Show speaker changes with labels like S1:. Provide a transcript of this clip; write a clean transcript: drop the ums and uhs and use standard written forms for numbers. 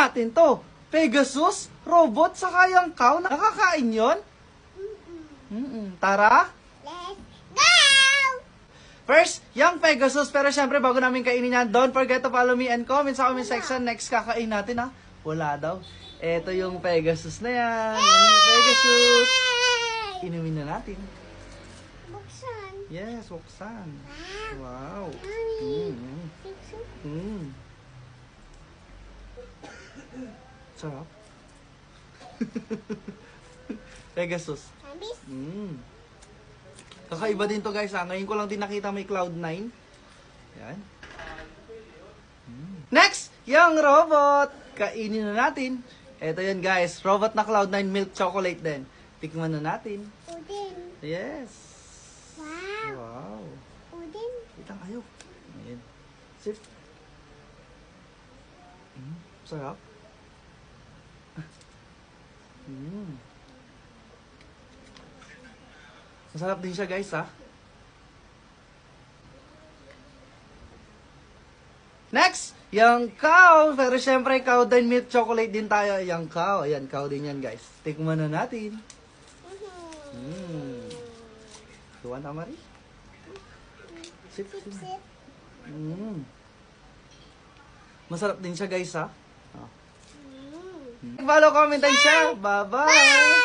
S1: natin to. Pegasus, robot, saka yung cow. Nakakain yun? Tara.
S2: Let's go!
S1: First, yung Pegasus. Pero syempre, bago namin kainin yan, don't forget to follow me and comment sa comment section. Next kakain natin ha. Wala daw. Ito yung Pegasus na yan. Yan yung Pegasus. Inumin na natin.
S2: Buksan.
S1: Yes, buksan. Wow.
S2: Mommy.
S1: Sarap. Pegasus.
S2: Habis.
S1: Kakaiba din to guys ha. Ngayon ko lang din nakita may Cloud9. Yan. Next, yung robot. Kainin na natin. Ito yan guys. Robot na Cloud9 milk chocolate din. Tikman na natin.
S2: Udin.
S1: Yes.
S2: Wow.
S1: Wow.
S2: Udin.
S1: Itang ayaw. Ayan. Sip. Sarap. Masarap din siya guys ha. Next, yung cow. Pero syempre cow din milk chocolate din tayo. Yung cow. Ayan, cow din yan guys. Tikman na natin. Tuwan na Marie? Sip, sip.
S2: Sip.
S1: Masarap din siya guys ha. Follow, comment, and share. Bye-bye!